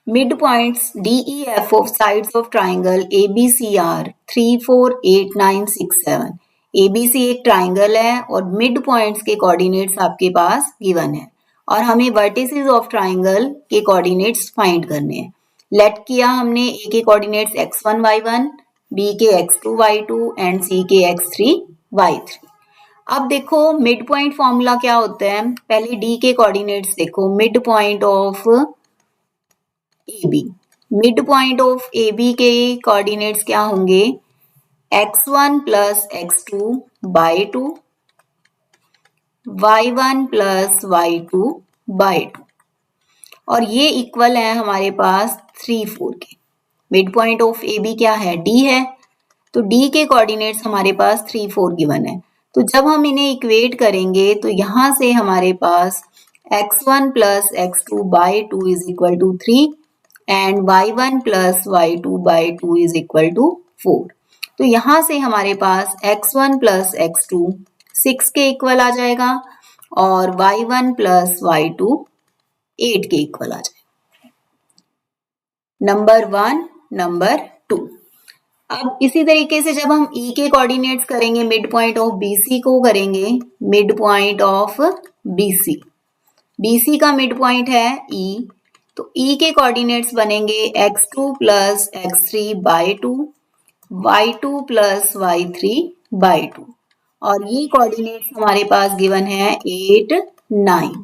Mid points DEF of sides of triangle ABC are 3, 4, 8, 9, 6, 7. ABC एक triangle है और mid points के coordinates आपके पास गिवन है और हमें वर्टिसेस ऑफ ट्राइंगल के कोऑर्डिनेट्स फाइंड करने हैं। लेट किया हमने ए के कोऑर्डिनेट्स x1 y1, बी के x2 y2 एंड सी के x3 y3। अब देखो मिड पॉइंट फॉर्मूला क्या होता है, पहले डी के कोऑर्डिनेट्स देखो, mid point of AB, mid point of AB के कोऑर्डिनेट्स क्या होंगे, x1 plus x2 by 2, y1 plus y2 by 2 और ये इक्वल है हमारे पास 3, 4 के। मिड पॉइंट ऑफ AB क्या है, D है, तो D के कोऑर्डिनेट्स हमारे पास 3, 4 गिवन है। तो जब हम इन्हें इक्वेट करेंगे तो यहां से हमारे पास x1 plus x2 by 2 is equal to 3 and y1 plus y2 by 2 is equal to 4। तो यहां से हमारे पास x1 प्लस x2 6 के इक्वल आ जाएगा और y1 प्लस y2 8 के इक्वल आ जाएगा। Number 1, number 2। अब इसी तरीके से जब हम E के कोऑर्डिनेट्स करेंगे, मिड पॉइंट ऑफ BC को करेंगे, मिड पॉइंट ऑफ BC का मिड पॉइंट है E, तो E के कोऑर्डिनेट्स बनेंगे x2 plus x3 by 2, y2 plus y3 by 2 और ये कोऑर्डिनेट्स हमारे पास गिवन है 8, 9।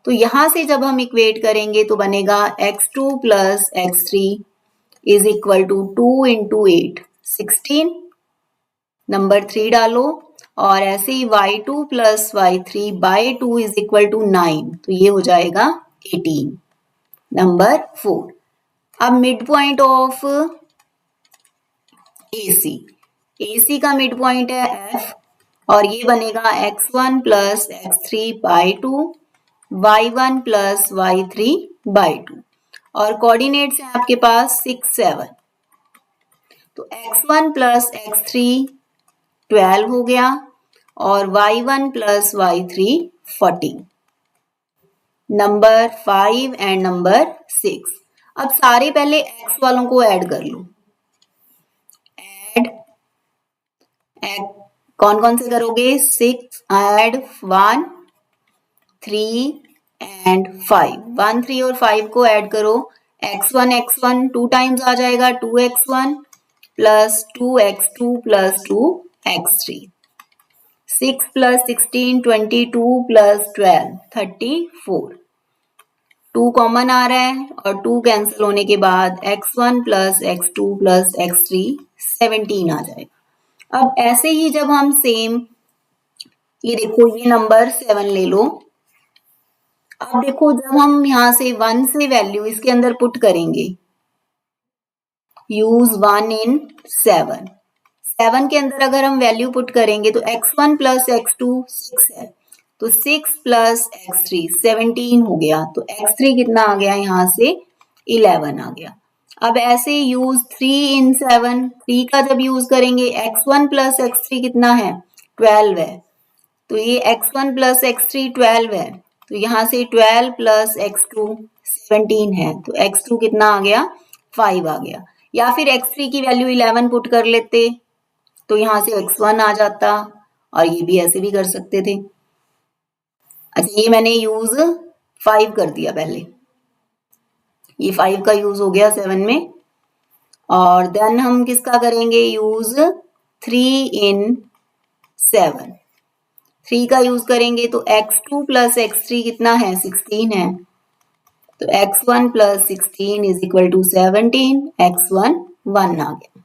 तो यहां से जब हम इक्वेट करेंगे तो बनेगा x2 plus x3 is equal to 2 into 8, 16। Number 3 डालो और ऐसे ही y2 plus y3 by 2 is equal to 9, तो ये हो जाएगा 18। नंबर 4। अब मिड पॉइंट ऑफ AC का मिड पॉइंट है F और ये बनेगा x1 plus x3 by 2, y1 plus y3 by 2 और कोऑर्डिनेट्स हैं आपके पास 6, 7। तो x1 प्लस x3 12 हो गया और y1 plus y3 14। Number 5 and number 6। अब सारे पहले x वालों को ऐड कर लो। ऐड कौन कौन से करोगे, 6 ऐड 1, 3 एंड 5, 1, 3 और 5 को ऐड करो। x1 2 टाइम्स आ जाएगा, 2x1 plus 2x2 plus 2x3, 6 plus 16 22 plus 12 34, 2 common आ रहा है और 2 कैंसिल होने के बाद x1 plus x2 plus x3 17 आ जाएगा। अब ऐसे ही जब हम सेम, ये देखो ये नंबर 7 ले लो। अब देखो जब हम यहां से 1 से वैल्यू इसके अंदर पुट करेंगे, यूज 1 इन 7 के अंदर अगर हम वैल्यू पुट करेंगे तो x1 प्लस x2 6 है, तो 6 प्लस x3 17 हो गया, तो x3 कितना आ गया, यहां से 11 आ गया। अब ऐसे यूज 3 इन 7, 3 का जब यूज करेंगे x1 प्लस x3 कितना है, 12 है, तो ये x1 प्लस x3 12 है, तो यहां से 12 प्लस x2 17 है, तो x2 कितना आ गया, 5 आ गया। या फिर x3 की वैल्यू 11 पुट कर लेते तो यहां से x1 आ जाता और ये भी ऐसे भी कर सकते थे। अच्छा ये मैंने यूज 5 कर दिया पहले, ये 5 का यूज हो गया 7 में और देन हम किसका करेंगे, यूज 3 इन 7, 3 का यूज करेंगे तो x2 प्लस x3 कितना है, 16 है, तो x1 plus 16 is equal to 17, x1 1 आ गया।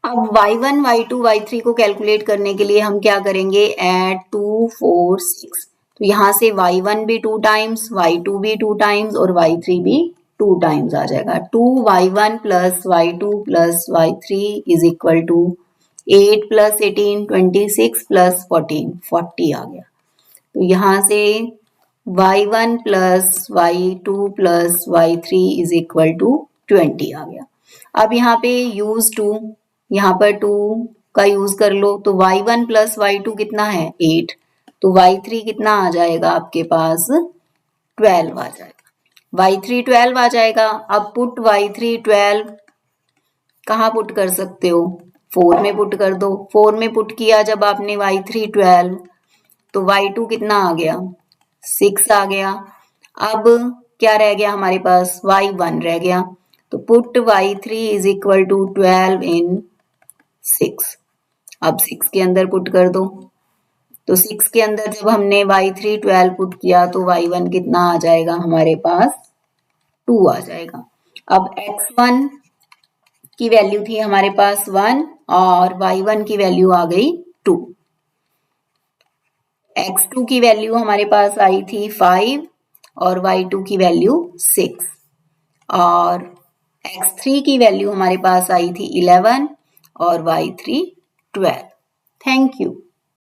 अब y1 y2 y3 को कैलकुलेट करने के लिए हम क्या करेंगे, ऐड 2 4 6, तो यहां से y1 भी 2 टाइम्स, y2 भी 2 टाइम्स और y3 भी 2 टाइम्स आ जाएगा। 2y1 plus y2 plus y3 is equal to 8 plus 18 26 plus 14 40 आ गया। तो यहां से y1 plus y2 plus y3 is equal to 20 आ गया। अब यहाँ पे यूज 2, यहाँ पर 2 का यूज कर लो, तो y1 प्लस y2 कितना है, 8, तो y3 कितना आ जाएगा आपके पास, 12 आ जाएगा। y3 12 आ जाएगा। अब पुट y3 12 कहाँ पुट कर सकते हो? 4 में पुट कर दो। 4 में पुट किया जब आपने y3 12 तो y2 कितना आ गया? 6 आ गया। अब क्या रह गया हमारे पास? y1 रह गया। तो put y3 is equal to 12 in 6। अब 6 के अंदर पुट कर दो। तो 6 के अंदर जब हमने y3 12 पुट किया तो y1 कितना आ जाएगा हमारे पास? 2 आ जाएगा। अब x1 की वैल्यू थी हमारे पास 1 और y1 की वैल्यू आ गई 2। x2 की वैल्यू हमारे पास आई थी 5 और y2 की वैल्यू 6 और x3 की वैल्यू हमारे पास आई थी 11 और y3 12। Thank you.